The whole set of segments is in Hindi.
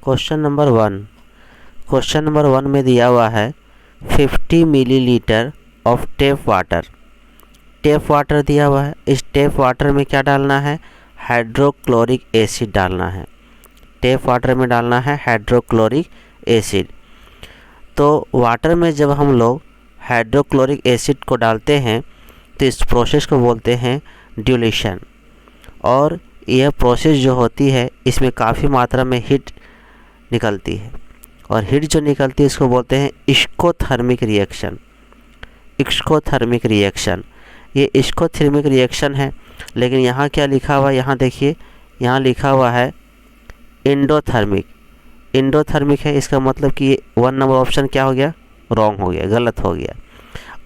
क्वेश्चन नंबर 1 में दिया हुआ है 50 मिलीलीटर ऑफ टेप वाटर दिया हुआ है। इस टेप वाटर में क्या डालना है? हाइड्रोक्लोरिक एसिड डालना है। टेप वाटर में डालना है हाइड्रोक्लोरिक एसिड। तो वाटर में जब हम लोग हाइड्रोक्लोरिक एसिड को डालते हैं तो इस प्रोसेस को बोलते हैं डिल्यूशन। और यह प्रोसेस जो होती है इसमें काफ़ी मात्रा में हीट निकलती है, और हीट जो निकलती है इसको बोलते हैं एक्सोथर्मिक रिएक्शन। ये एक्सोथर्मिक रिएक्शन है। लेकिन यहाँ क्या लिखा हुआ है? यहाँ देखिए, यहाँ लिखा हुआ है एंडोथर्मिक है। इसका मतलब कि ये 1 नंबर ऑप्शन क्या हो गया? रॉन्ग हो गया, गलत हो गया।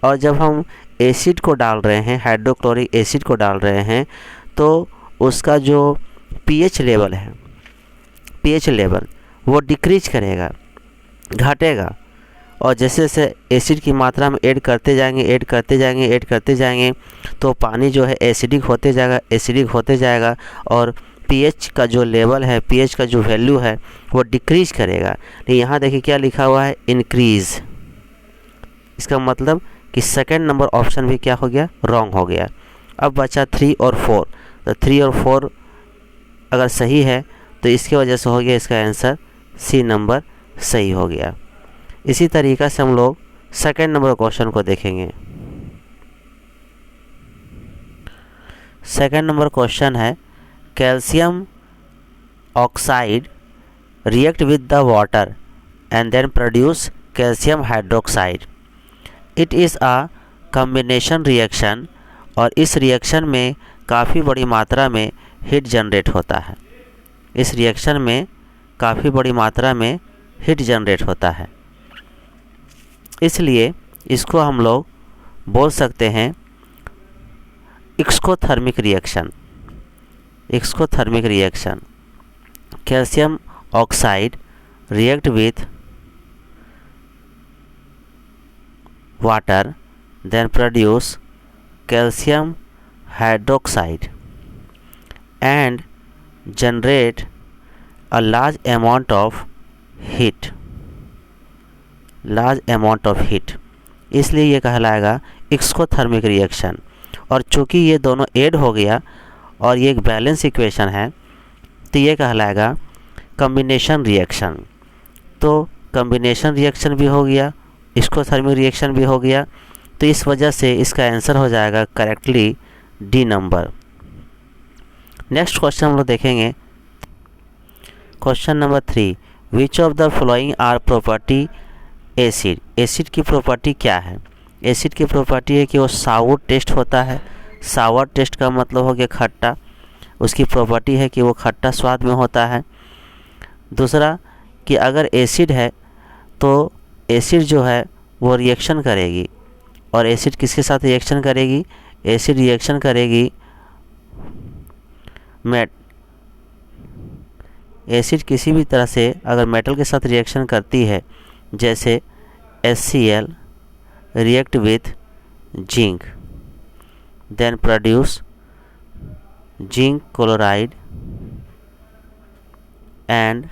और जब हम एसिड को डाल रहे हैं, हाइड्रोक्लोरिक एसिड को डाल रहे हैं, तो उसका जो पीएच लेवल वो डिक्रीज करेगा, घटेगा। और जैसे जैसे एसिड की मात्रा में ऐड करते जाएंगे तो पानी जो है एसिडिक होते जाएगा और पीएच का जो लेवल है, पीएच का जो वैल्यू है वो डिक्रीज करेगा। तो यहाँ देखिए क्या लिखा हुआ है? इंक्रीज। इसका मतलब कि सेकंड नंबर ऑप्शन भी क्या हो गया? रॉन्ग हो गया। अब बचा 3 और 4। तो 3 और 4 अगर सही है तो इसकी वजह से हो गया इसका आंसर सी नंबर सही हो गया। इसी तरीक़ा से हम लोग सेकंड नंबर क्वेश्चन को देखेंगे। सेकंड नंबर क्वेश्चन है calcium oxide react with the water and then produce calcium hydroxide. It is a combination reaction. और इस रिएक्शन में काफ़ी बड़ी मात्रा में हीट जनरेट होता है। इस रिएक्शन में काफ़ी बड़ी मात्रा में हीट जनरेट होता है, इसलिए इसको हम लोग बोल सकते हैं exothermic reaction. Calcium oxide react with water then produce calcium hydroxide and generate a large amount of heat। इसलिए ये कहलाएगा एक्सोथर्मिक रिएक्शन। और चूँकि ये दोनों ऐड हो गया और ये एक बैलेंस इक्वेशन है तो ये कहलाएगा कॉम्बिनेशन रिएक्शन। तो कॉम्बिनेशन रिएक्शन भी हो गया, एक्सोथर्मिक रिएक्शन भी हो गया, तो इस वजह से इसका आंसर हो जाएगा correctly D number. Next question हम लोग देखेंगे। Question number 3, which of the following are property acid. Acid की प्रॉपर्टी क्या है? एसिड की प्रॉपर्टी है कि वो साउर टेस्ट होता है। सावर टेस्ट का मतलब हो गया खट्टा। उसकी प्रॉपर्टी है कि वो खट्टा स्वाद में होता है। दूसरा कि अगर एसिड है तो एसिड जो है वो रिएक्शन करेगी। और एसिड किसके साथ रिएक्शन करेगी? एसिड रिएक्शन करेगी एसिड किसी भी तरह से अगर मेटल के साथ रिएक्शन करती है, जैसे HCl react with zinc then produce zinc chloride and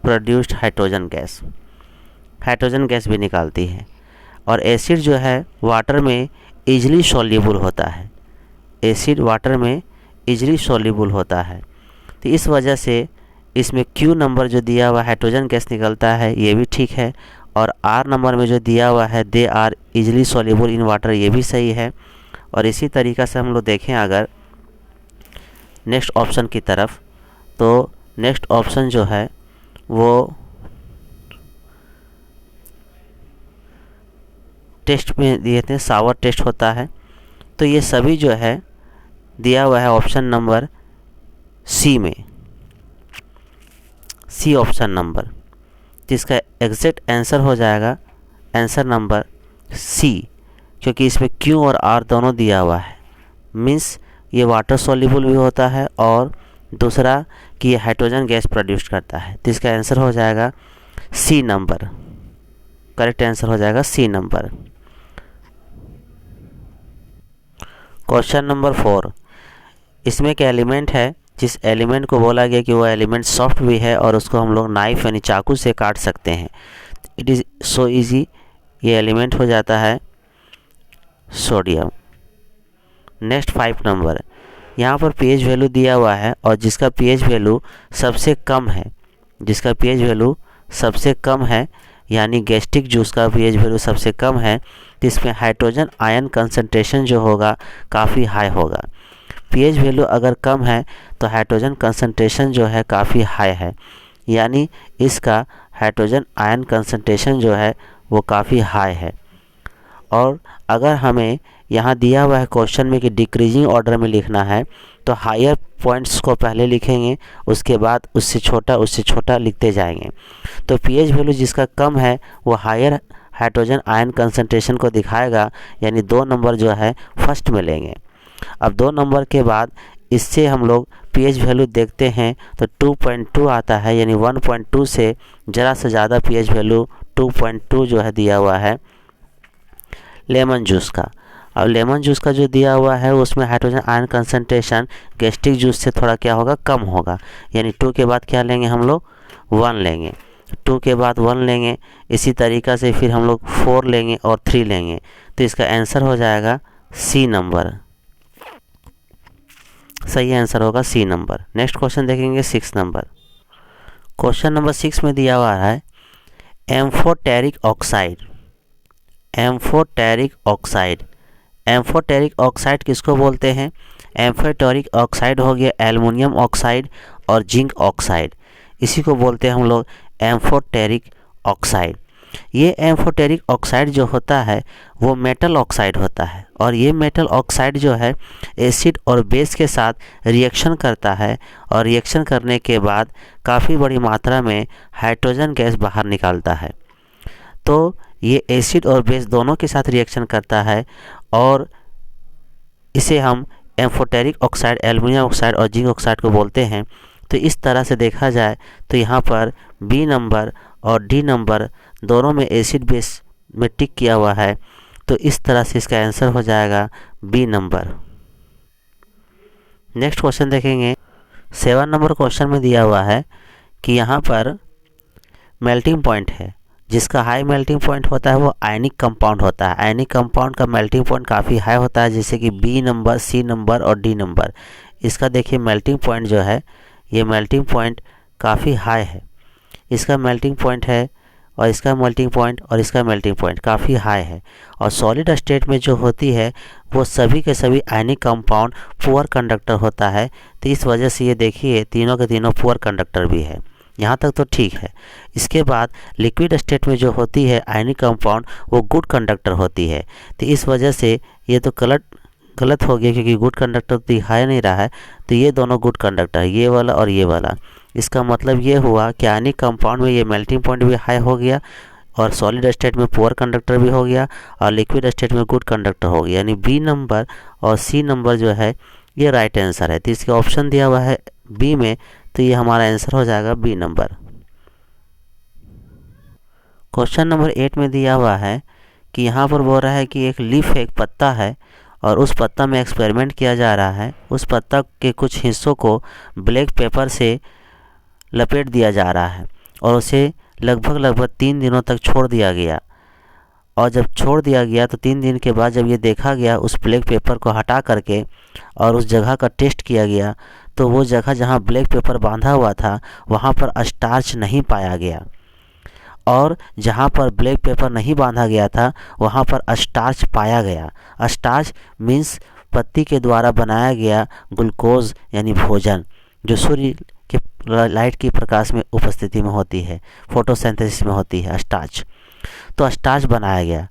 produced hydrogen gas भी निकालती है। और एसिड जो है वाटर में इजीली सॉल्युबल होता है। एसिड वाटर में इजीली सॉल्युबल होता है, तो इस वजह से इसमें Q नंबर जो दिया हुआ हाइड्रोजन गैस निकलता है ये भी ठीक है। और R नंबर में जो दिया हुआ है they are easily soluble in water, ये भी सही है। और इसी तरीक़ा से हम लोग देखें अगर नेक्स्ट ऑप्शन की तरफ, तो नेक्स्ट ऑप्शन जो है वो टेस्ट में दिए थे, सावर टेस्ट होता है। तो ये सभी जो है दिया हुआ है ऑप्शन नंबर सी में, सी ऑप्शन नंबर। तो इसका एग्जैक्ट आंसर हो जाएगा आंसर नंबर सी, क्योंकि इसमें Q और R दोनों दिया हुआ है। मीन्स ये वाटर सॉल्युबल भी होता है और दूसरा कि ये हाइड्रोजन गैस प्रोड्यूस करता है। तो इसका आंसर हो जाएगा सी नंबर। करेक्ट आंसर हो जाएगा सी नंबर। क्वेश्चन नंबर 4, इसमें एक एलिमेंट है जिस एलिमेंट को बोला गया कि वो एलिमेंट सॉफ्ट भी है और उसको हम लोग नाइफ यानी चाकू से काट सकते हैं। इट इज़ सो इजी, ये एलिमेंट हो जाता है सोडियम। नेक्स्ट 5 नंबर, यहाँ पर pH वैल्यू दिया हुआ है और जिसका pH वैल्यू सबसे कम है, जिसका pH वैल्यू सबसे कम है यानी गैस्ट्रिक जूस का pH वैल्यू सबसे कम है, तो इसमें हाइड्रोजन आयन कंसंट्रेशन जो होगा काफ़ी हाई होगा। pH वैल्यू अगर कम है तो हाइड्रोजन कंसंट्रेशन जो है काफ़ी हाई है, यानी इसका हाइड्रोजन आयन कंसंट्रेशन जो है वो काफ़ी हाई है। और अगर हमें यहाँ दिया हुआ है क्वेश्चन में कि डिक्रीजिंग ऑर्डर में लिखना है, तो हायर पॉइंट्स को पहले लिखेंगे, उसके बाद उससे छोटा लिखते जाएंगे। तो pH वैल्यू जिसका कम है वो हायर हाइड्रोजन आयन कंसंट्रेशन को दिखाएगा, यानी 2 नंबर जो है फर्स्ट में लेंगे। अब 2 नंबर के बाद इससे हम लोग pH वैल्यू देखते हैं तो 2.2 आता है, यानी 1.2 से ज़रा से ज़्यादा pH वैल्यू 2.2 जो है दिया हुआ है लेमन जूस का। अब लेमन जूस का जो दिया हुआ है उसमें hydrogen ion concentration gastric juice से थोड़ा क्या होगा, कम होगा, यानी 2 के बाद क्या लेंगे हम लोग, 1 लेंगे। 2 के बाद 1 लेंगे, इसी तरीक़ा से फिर हम लोग 4 लेंगे और 3 लेंगे, तो इसका आंसर हो जाएगा सी नंबर। सही आंसर होगा सी नंबर। नेक्स्ट क्वेश्चन देखेंगे 6 नंबर। क्वेश्चन नंबर 6 में दिया हुआ है amphoteric oxide. Amphoteric oxide, amphoteric oxide किसको बोलते हैं? एम्फोटेरिक ऑक्साइड हो गया एल्युमिनियम ऑक्साइड और जिंक ऑक्साइड, इसी को बोलते हैं हम लोग एम्फोटेरिक ऑक्साइड। ये एम्फोटेरिक ऑक्साइड जो होता है वो मेटल ऑक्साइड होता है, और ये मेटल ऑक्साइड जो है एसिड और बेस के साथ रिएक्शन करता है, और रिएक्शन करने के बाद काफ़ी बड़ी मात्रा में हाइड्रोजन गैस बाहर निकालता है। तो ये एसिड और बेस दोनों के साथ रिएक्शन करता है और इसे हम एम्फोटेरिक ऑक्साइड, एल्युमिनियम ऑक्साइड और जिंक ऑक्साइड को बोलते हैं। तो इस तरह से देखा जाए तो यहाँ पर बी नंबर और डी नंबर दोनों में एसिड बेस में टिक किया हुआ है, तो इस तरह से इसका आंसर हो जाएगा बी नंबर। नेक्स्ट क्वेश्चन देखेंगे 7 नंबर क्वेश्चन में दिया हुआ है कि यहाँ पर मेल्टिंग पॉइंट है, जिसका हाई मेल्टिंग पॉइंट होता है वो आयनिक कंपाउंड होता है। आयनिक कंपाउंड का मेल्टिंग पॉइंट काफ़ी हाई होता है, जैसे कि बी नंबर, सी नंबर और डी नंबर। इसका देखिए मेल्टिंग पॉइंट जो है, ये मेल्टिंग पॉइंट काफ़ी हाई है। इसका मेल्टिंग पॉइंट है और इसका मेल्टिंग पॉइंट और इसका मेल्टिंग पॉइंट काफ़ी हाई है। और सॉलिड स्टेट में जो होती है वो सभी के सभी आयनिक कंपाउंड पुअर कंडक्टर होता है, तो इस वजह से ये देखिए तीनों के तीनों पुअर कंडक्टर भी है। यहाँ तक तो ठीक है। इसके बाद लिक्विड स्टेट में जो होती है आयनिक कंपाउंड वो गुड कंडक्टर होती है, तो इस वजह से ये तो गलत हो गया, क्योंकि गुड कंडक्टर तो दिखाई नहीं रहा है। तो ये दोनों गुड कंडक्टर, ये वाला और ये वाला, इसका मतलब ये हुआ कि आयनिक कंपाउंड में ये मेल्टिंग पॉइंट भी हाई हो गया और सॉलिड स्टेट में पुअर कंडक्टर भी हो गया और लिक्विड स्टेट में गुड कंडक्टर हो गया, यानी बी नंबर और सी नंबर जो है ये राइट आंसर है। तो इसका ऑप्शन दिया हुआ है बी में, तो ये हमारा आंसर हो जाएगा बी नंबर। क्वेश्चन नंबर 8 में दिया हुआ है कि यहाँ पर बोल रहा है कि एक लीफ, एक पत्ता है और उस पत्ता में एक्सपेरिमेंट किया जा रहा है। उस पत्ता के कुछ हिस्सों को ब्लैक पेपर से लपेट दिया जा रहा है और उसे लगभग 3 दिनों तक छोड़ दिया गया। और जब छोड़ दिया गया तो 3 दिन के बाद जब ये देखा गया उस ब्लैक पेपर को हटा करके और उस जगह का टेस्ट किया गया, तो वो जगह जहाँ ब्लैक पेपर बांधा हुआ था वहाँ पर स्टार्च नहीं पाया गया, और जहाँ पर ब्लैक पेपर नहीं बांधा गया था वहाँ पर स्टार्च पाया गया। स्टार्च मीन्स पत्ती के द्वारा बनाया गया ग्लूकोज यानी भोजन, जो सूर्य के लाइट की प्रकाश में उपस्थिति में होती है, फोटोसिंथेसिस में होती है स्टार्च। तो स्टार्च बनाया गया।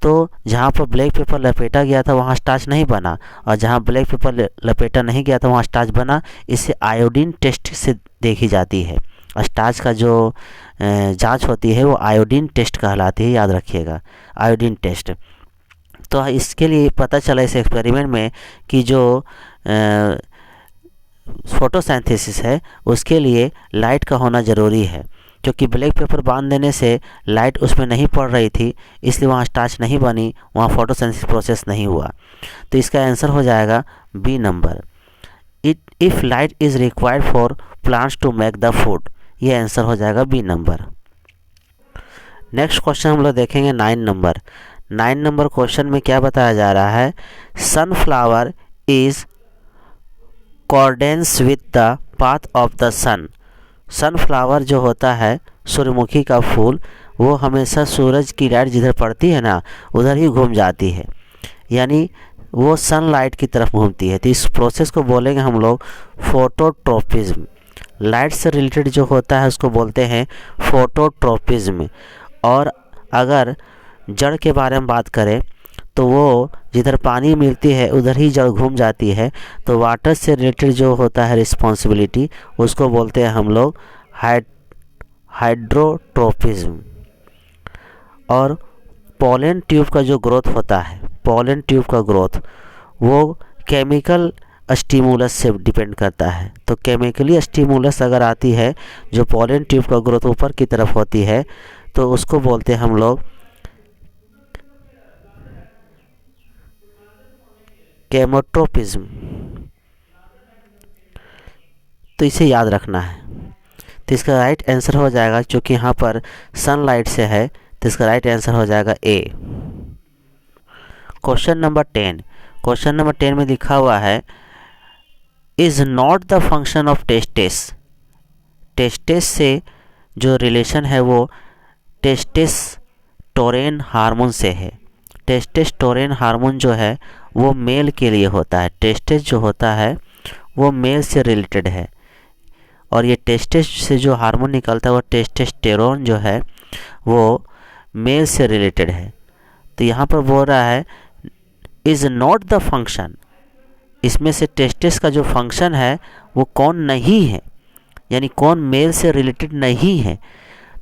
तो जहाँ पर ब्लैक पेपर लपेटा गया था वहाँ स्टार्च नहीं बना, और जहाँ ब्लैक पेपर लपेटा नहीं गया था वहाँ स्टार्च बना। इसे आयोडीन टेस्ट से देखी जाती है। स्टार्च का जो जांच होती है वो आयोडीन टेस्ट कहलाती है, याद रखिएगा, आयोडीन टेस्ट। तो इसके लिए पता चला इस एक्सपेरिमेंट में कि जो फोटोसिंथेसिस है उसके लिए लाइट का होना ज़रूरी है, क्योंकि ब्लैक पेपर बांध देने से लाइट उसमें नहीं पड़ रही थी, इसलिए वहाँ स्टार्च नहीं बनी, वहाँ फोटोसिंथेसिस प्रोसेस नहीं हुआ। तो इसका आंसर हो जाएगा B number. It if light is required for plants to make the food. ये आंसर हो जाएगा बी नंबर। नेक्स्ट क्वेश्चन हम लोग देखेंगे 9 नंबर। 9 नंबर क्वेश्चन में क्या बताया जा रहा है, sunflower is accordance with the path of the sun. Sunflower जो होता है, सूर्यमुखी का फूल, वो हमेशा सूरज की लाइट जिधर पड़ती है ना उधर ही घूम जाती है, यानी वो सनलाइट की तरफ घूमती है। तो इस प्रोसेस को बोलेंगे हम लोग फोटोट्रोपिज्म। लाइट से रिलेटेड जो होता है उसको बोलते हैं फोटोट्रोपिज्म। और अगर जड़ के बारे में बात करें तो वो जिधर पानी मिलती है उधर ही जड़ घूम जाती है, तो वाटर से रिलेटेड जो होता है रिस्पॉन्सिबिलिटी उसको बोलते हैं हम लोग हाइड्रोट्रोपिज्म। और पोलन ट्यूब का जो ग्रोथ होता है, पोलन ट्यूब का ग्रोथ वो केमिकल स्टिमुलस से डिपेंड करता है। तो केमिकली स्टिमुलस अगर आती है, जो पोलन ट्यूब का ग्रोथ ऊपर की तरफ होती है, तो उसको बोलते हैं हम लोग केमोट्रोपिज्म। तो इसे याद रखना है। तो इसका राइट आंसर हो जाएगा, क्योंकि यहाँ पर सनलाइट से है, तो इसका राइट आंसर हो जाएगा A. Question number 10। Question number 10 में लिखा हुआ है is not the function of testes. Testes से जो रिलेशन है वो टेस्टेस्टोरेन हार्मोन से है। टेस्टेस्टोरेन हार्मोन जो है वो मेल के लिए होता है। टेस्टेस जो होता है वो मेल से रिलेटेड है, और ये टेस्टेस से जो हार्मोन निकलता है वो टेस्टेस्टेरोन जो है वो मेल से रिलेटेड है। तो यहाँ पर बोल रहा है इज़ नॉट द फंक्शन, इसमें से टेस्टेस का जो फंक्शन है वो कौन नहीं है, यानी कौन मेल से रिलेटेड नहीं है।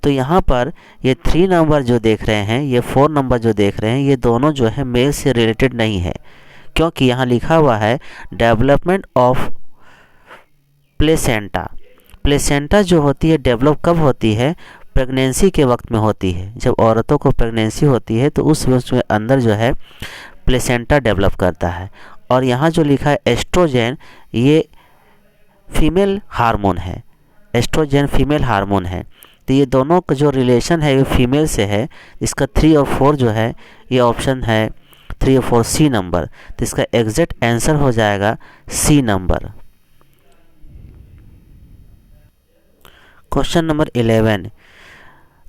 तो यहाँ पर ये 3 नंबर जो देख रहे हैं, ये 4 नंबर जो देख रहे हैं, ये दोनों जो है मेल से रिलेटेड नहीं है, क्योंकि यहाँ लिखा हुआ है डेवलपमेंट ऑफ प्लेसेंटा। प्लेसेंटा जो होती है डेवलप कब होती है, प्रेगनेंसी के वक्त में होती है। जब औरतों को प्रेगनेंसी होती है तो उस वक्त में अंदर जो है प्लेसेंटा डेवलप करता है। और यहाँ जो लिखा है एस्ट्रोजन, ये फीमेल हार्मोन है। एस्ट्रोजन फीमेल हार्मोन है। तो ये दोनों का जो रिलेशन है ये फीमेल से है। इसका 3 और 4 जो है ये ऑप्शन है 3 और 4 सी नंबर। तो इसका एग्जैक्ट आंसर हो जाएगा C number. Question number 11।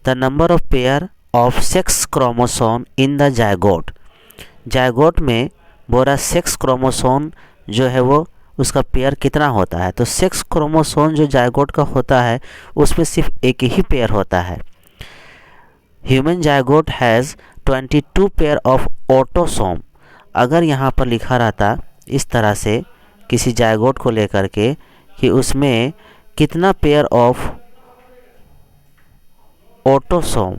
The number of pair of sex chromosome in the zygote. Zygote में बोरा सेक्स क्रोमोसोम जो है वो उसका पेयर कितना होता है। तो सेक्स क्रोमोसोम जो जायगोट का होता है उसमें सिर्फ एक ही पेयर होता है। Human zygote has 22 pair of autosome. अगर यहाँ पर लिखा रहता इस तरह से किसी जायगोट को लेकर के कि उसमें कितना पेयर ऑफ ऑटोसोम,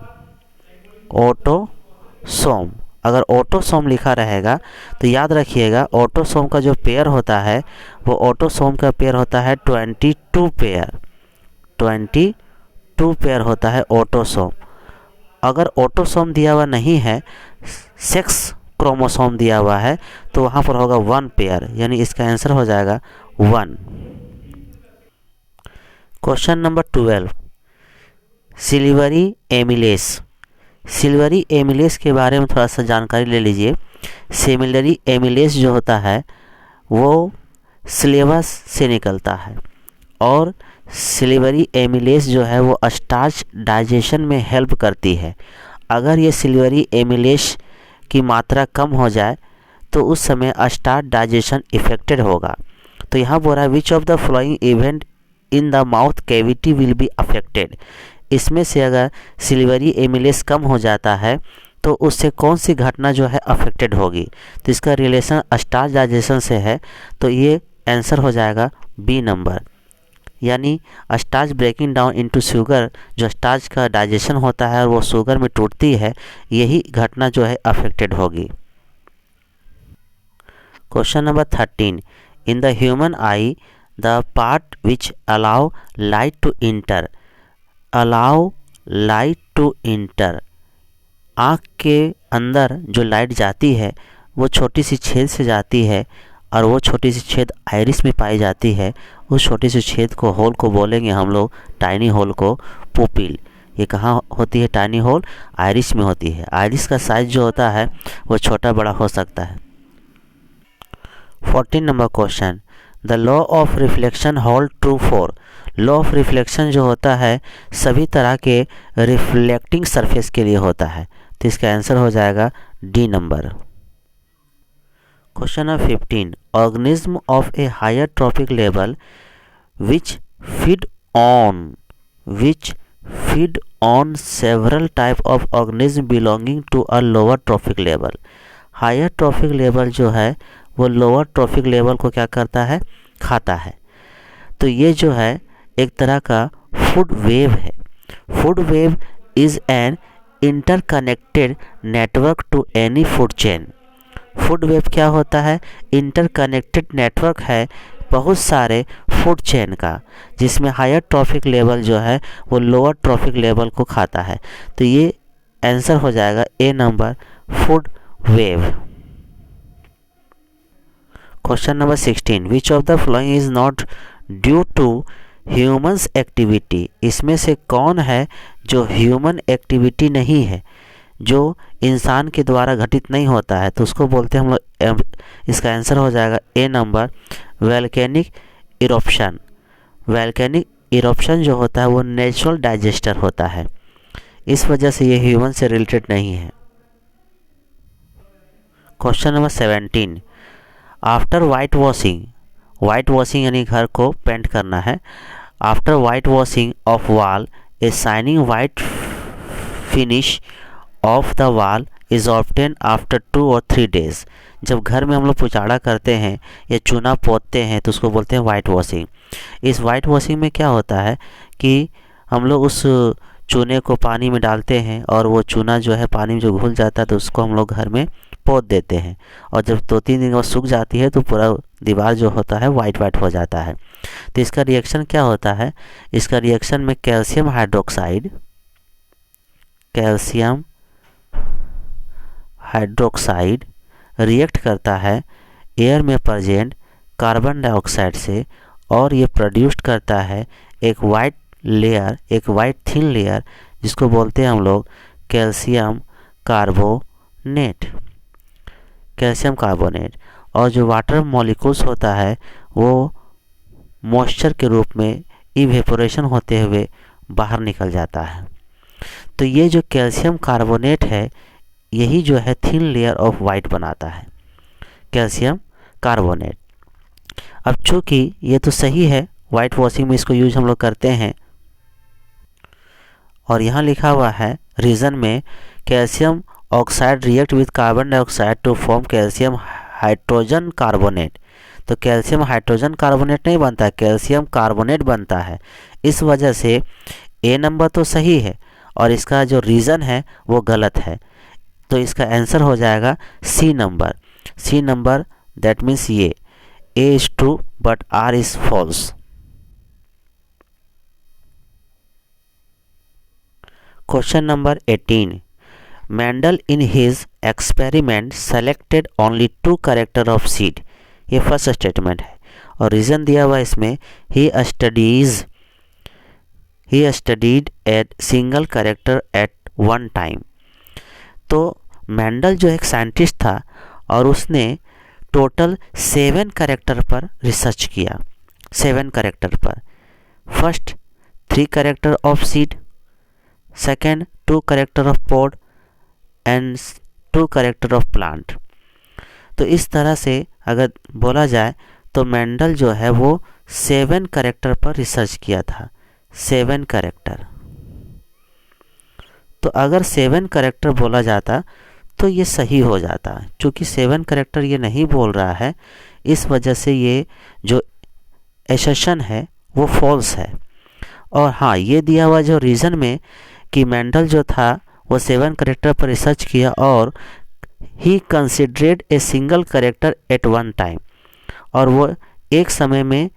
अगर ऑटोसोम लिखा रहेगा तो याद रखिएगा ऑटोसोम का जो पेयर होता है वो ऑटोसोम का पेयर होता है 22 पेयर। 22 पेयर होता है ऑटोसोम। अगर ऑटोसोम दिया हुआ नहीं है, सेक्स क्रोमोसोम दिया हुआ है, तो वहाँ पर होगा 1 पेयर, यानी इसका आंसर हो जाएगा 1। Question number 12। Silvery amylase. Silvery amylase के बारे में थोड़ा सा जानकारी ले लीजिए। सिल्वरी एमिलेस जो होता है वो सिलेबस से निकलता है, और सिल्वरी एमिलेस जो है वो स्टार्च डाइजेशन में हेल्प करती है। अगर ये सिल्वरी एमिलेस की मात्रा कम हो जाए तो उस समय स्टार्च डाइजेशन इफेक्टेड होगा। तो यहाँ बोल रहा है विच of the following event in the mouth cavity will be affected. इसमें से अगर सिल्वरी एमिलेस कम हो जाता है तो उससे कौन सी घटना जो है अफेक्टेड होगी। तो इसका रिलेशन स्टार्च डाइजेशन से है, तो ये आंसर हो जाएगा बी नंबर, यानी starch breaking down into sugar. जो स्टार्च का डाइजेशन होता है और वो शुगर में टूटती है, यही घटना जो है अफेक्टेड होगी। Question number 13। In the human eye the part which allow light to enter. Allow light to enter, आँख के अंदर जो लाइट जाती है वो छोटी सी छेद से जाती है, और वो छोटी सी छेद आइरिस में पाई जाती है। उस छोटी सी छेद को, होल को बोलेंगे हम लोग, टाइनी होल को पुपिल। ये कहाँ होती है टाइनी होल? आइरिस में होती है। आइरिस का साइज जो होता है वो छोटा बड़ा हो सकता है। 14 number question, the law of reflection hold true for. Law of reflection जो होता है सभी तरह के रिफ्लेक्टिंग सरफेस के लिए होता है। तो इसका आंसर हो जाएगा D number. Question number 15, organism of a higher trophic level which feed on several type of organism belonging to a lower trophic level. Higher trophic level जो है वो लोअर ट्रॉपिक लेवल को क्या करता है? खाता है। तो ये जो है एक तरह का फूड वेव है। Food web is an interconnected network to any food chain. Food web क्या होता है? इंटरकनेक्टेड नेटवर्क है बहुत सारे फूड चेन का, जिसमें हायर ट्रॉपिक लेवल जो है वो लोअर ट्रॉपिक लेवल को खाता है। तो ये आंसर हो जाएगा A number, food web. Question number 16, which of the following is not due to humans activity. इसमें से कौन है जो ह्यूमन एक्टिविटी नहीं है, जो इंसान के द्वारा घटित नहीं होता है? तो उसको बोलते हैं हम लोग, इसका आंसर हो जाएगा ए नंबर, वैल्केनिक इरप्शन। वैल्केनिक इरप्शन जो होता है वो नेचुरल डाइजेस्टर होता है, इस वजह से ये ह्यूमन से रिलेटेड नहीं है। Question number 17, after white washing यानी घर को पेंट करना है। After white washing of wall a shining white finish off the wall is obtain after 2 और 3 डेज। जब घर में हम लोग पुचाड़ा करते हैं या चूना पोतते हैं तो उसको बोलते हैं वाइट वॉशिंग। इस वाइट वॉशिंग में क्या होता है कि हम लोग उस चूने को पानी में डालते हैं और वो चूना जो है पानी में जो घुल जाता है तो उसको हम लोग घर में पोत देते हैं, और जब 2-3 दिन बाद सूख जाती है तो पूरा दीवार जो होता है वाइट हो जाता है। तो इसका रिएक्शन क्या होता है? इसका रिएक्शन में कैल्शियम हाइड्रोक्साइड रिएक्ट करता है एयर में प्रेजेंट कार्बन डाइऑक्साइड से, और ये प्रोड्यूस करता है एक वाइट थिन लेयर जिसको बोलते हैं हम लोग कैल्शियम कार्बोनेट। और जो वाटर मॉलिक्यूल्स होता है वो मॉइस्चर के रूप में इवेपोरेशन होते हुए बाहर निकल जाता है। तो ये जो कैल्शियम कार्बोनेट है यही जो है थिन लेयर ऑफ वाइट बनाता है, कैल्शियम कार्बोनेट। अब चूँकि ये तो सही है, वाइट वॉशिंग में इसको यूज हम लोग करते हैं, और यहाँ लिखा हुआ है रीजन में calcium oxide react with carbon dioxide to form calcium hydrogen carbonate. तो कैल्शियम हाइड्रोजन कार्बोनेट नहीं बनता, कैल्शियम कार्बोनेट बनता है। इस वजह से ए नंबर तो सही है और इसका जो रीज़न है वो गलत है। तो इसका आंसर हो जाएगा सी नंबर, दैट मीन्स ये A is true but R is false. Question number 18, Mendel in his experiment selected only 2 character of seed। ये फर्स्ट स्टेटमेंट है और रीज़न दिया हुआ इसमें he studied at single character at one time। तो मेंडल जो एक साइंटिस्ट था और उसने टोटल 7 कैरेक्टर पर रिसर्च किया। 7 कैरेक्टर पर, first 3 character of seed, second 2 character of pod and 2 character of plant. तो इस तरह से अगर बोला जाए तो मेंडल जो है वो 7 कैरेक्टर पर रिसर्च किया था। 7 कैरेक्टर, तो अगर 7 कैरेक्टर बोला जाता तो ये सही हो जाता। क्योंकि 7 कैरेक्टर ये नहीं बोल रहा है, इस वजह से ये जो एसेशन है वो फॉल्स है। और हाँ, ये दिया हुआ जो रीज़न में कि मेंडल जो था वो 7 कैरेक्टर पर रिसर्च किया और he considered a single character at one time, और वो एक समय में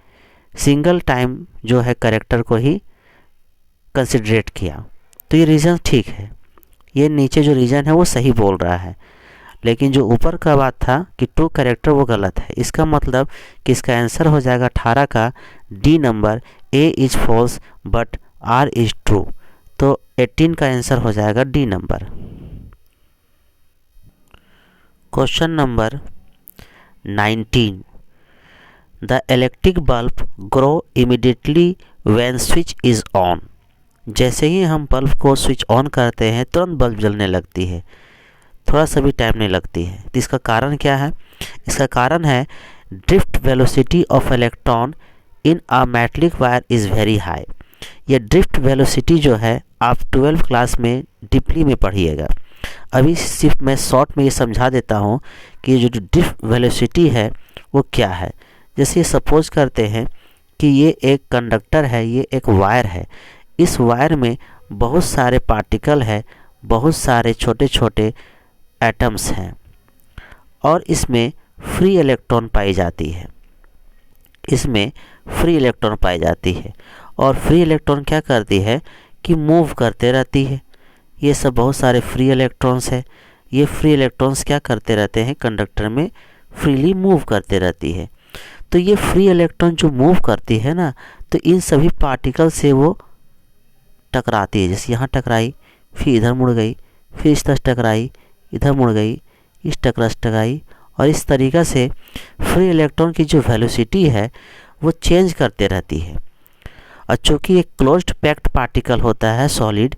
सिंगल टाइम जो है कैरेक्टर को ही कंसिडरेट किया। तो ये रीज़न ठीक है, ये नीचे जो रीज़न है वो सही बोल रहा है। लेकिन जो ऊपर का बात था कि 2 कैरेक्टर वो गलत है। इसका मतलब कि इसका आंसर हो जाएगा 18 का D number, A is false but R is true. तो 18 का आंसर हो जाएगा D number. Question number 19, the electric bulb glow immediately when switch is on. जैसे ही हम बल्ब को स्विच ऑन करते हैं तुरंत बल्ब जलने लगती है, थोड़ा सा भी टाइम नहीं लगती है। तो इसका कारण क्या है? इसका कारण है drift velocity of electron in a metallic wire is very high. ये ड्रिफ्ट वेलोसिटी जो है आप 12th क्लास में डीपली में पढ़िएगा। अभी सिर्फ मैं शॉर्ट में ये समझा देता हूँ कि ये जो ड्रिफ्ट वेलोसिटी है वो क्या है। जैसे सपोज करते हैं कि ये एक कंडक्टर है, ये एक वायर है। इस वायर में बहुत सारे पार्टिकल है, बहुत सारे छोटे छोटे एटम्स हैं और इसमें फ्री इलेक्ट्रॉन पाई जाती है। इसमें फ्री इलेक्ट्रॉन पाई जाती है और फ्री इलेक्ट्रॉन क्या करती है कि मूव करते रहती है। ये सब बहुत सारे फ्री इलेक्ट्रॉन्स है। ये फ्री इलेक्ट्रॉन्स क्या करते रहते हैं? कंडक्टर में फ्रीली मूव करते रहती है। तो ये फ्री इलेक्ट्रॉन जो मूव करती है ना, तो इन सभी पार्टिकल से वो टकराती है। जैसे यहाँ टकराई, फिर इधर मुड़ गई, फिर इस तरह टकराई, इधर मुड़ गई, इस टकराई, और इस तरीक़ा से फ्री इलेक्ट्रॉन की जो वेलोसिटी है वो चेंज करते रहती है। और चूँकि एक क्लोज्ड पैक्ड पार्टिकल होता है सॉलिड,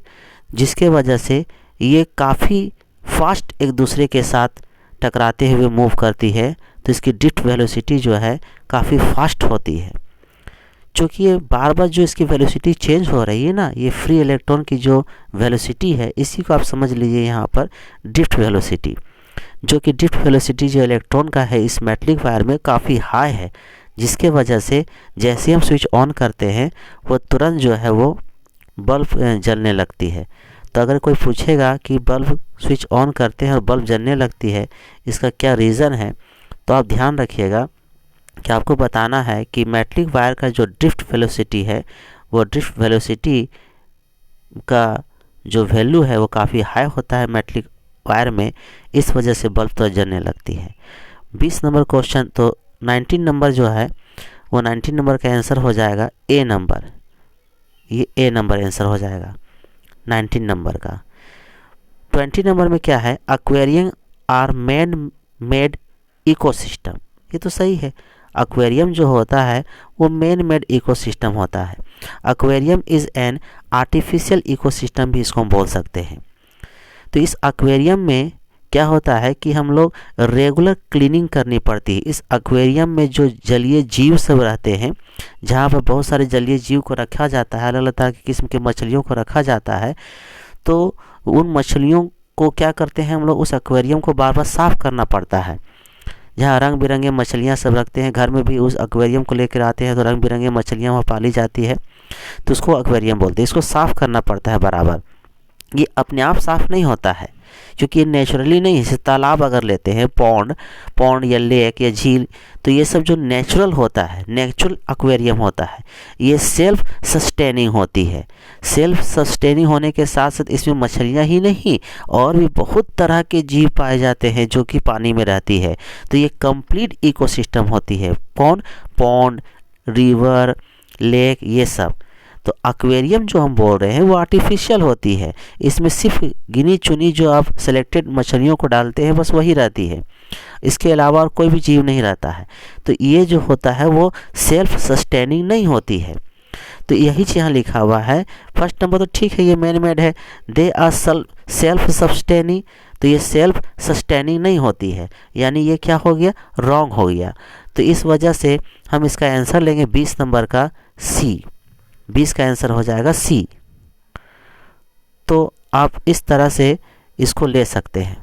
जिसके वजह से ये काफ़ी फास्ट एक दूसरे के साथ टकराते हुए मूव करती है, तो इसकी ड्रिफ्ट वेलोसिटी जो है काफ़ी फास्ट होती है। चूँकि ये बार बार जो इसकी वेलोसिटी चेंज हो रही है ना, ये फ्री इलेक्ट्रॉन की जो वेलोसिटी है, इसी को आप समझ लीजिए यहाँ पर ड्रिफ्ट वेलोसिटी। जो कि ड्रिफ्ट वेलोसिटी जो इलेक्ट्रॉन का है इस मेटलिक वायर में काफ़ी हाई है, जिसके वजह से जैसे हम स्विच ऑन करते हैं वो तुरंत जो है वो बल्ब जलने लगती है। तो अगर कोई पूछेगा कि बल्ब स्विच ऑन करते हैं और बल्ब जलने लगती है, इसका क्या रीज़न है, तो आप ध्यान रखिएगा कि आपको बताना है कि मेटलिक वायर का जो ड्रिफ्ट वेलोसिटी है, वो ड्रिफ्ट वेलोसिटी का जो वैल्यू है वो काफ़ी हाई होता है मेटलिक वायर में, इस वजह से बल्ब तो जलने लगती है। 20 नंबर क्वेश्चन, तो 19 नंबर जो है वो 19 नंबर का आंसर हो जाएगा ए नंबर। ये ए नंबर आंसर हो जाएगा 19 नंबर का। 20 नंबर में क्या है? Aquarium are man made ecosystem. ये तो सही है, एक्वेरियम जो होता है वो मैन मेड इकोसिस्टम होता है। Aquarium is an artificial ecosystem भी इसको हम बोल सकते हैं। तो इस एक्वेरियम में क्या होता है कि हम लोग रेगुलर क्लीनिंग करनी पड़ती है। इस एक्वेरियम में जो जलीय जीव सब रहते हैं, जहाँ पर बहुत सारे जलीय जीव को रखा जाता है, अलग अलग तरह की किस्म के मछलियों को रखा जाता है, तो उन मछलियों को क्या करते हैं हम लोग, उस एक्वेरियम को बार बार साफ़ करना पड़ता है। जहाँ रंग बिरंगे मछलियाँ सब रखते हैं, घर में भी उस एक्वेरियम को लेकर आते हैं तो रंग बिरंगे मछलियाँ वहाँ पाली जाती है, तो उसको एक्वेरियम बोलते हैं। इसको साफ़ करना पड़ता है बराबर। ये अपने आप साफ़ नहीं होता है, क्योंकि ये नेचुरली नहीं है। जैसे तालाब अगर लेते हैं, पौंड या लेक या झील, तो ये सब जो नेचुरल होता है, नेचुरल एक्वेरियम होता है, ये सेल्फ सस्टेनिंग होती है। सेल्फ सस्टेनिंग होने के साथ साथ इसमें मछलियाँ ही नहीं और भी बहुत तरह के जीव पाए जाते हैं जो कि पानी में रहती है। तो ये कंप्लीट इकोसिस्टम होती है। कौन? पौंड, रिवर, लेक, ये सब। तो एक्वेरियम जो हम बोल रहे हैं वो आर्टिफिशियल होती है। इसमें सिर्फ गिनी चुनी जो आप सेलेक्टेड मछलियों को डालते हैं बस वही रहती है, इसके अलावा और कोई भी जीव नहीं रहता है। तो ये जो होता है वो सेल्फ सस्टेनिंग नहीं होती है। तो यही चीज़ यहाँ लिखा हुआ है। फर्स्ट नंबर तो ठीक है, ये मैन मेड है। दे आर सेल्फ सस्टेनिंग, तो ये सेल्फ सस्टेनिंग नहीं होती है, यानी ये क्या हो गया? रॉन्ग हो गया। तो इस वजह से हम इसका आंसर लेंगे 20 नंबर का सी। 20 का आंसर हो जाएगा सी। तो आप इस तरह से इसको ले सकते हैं।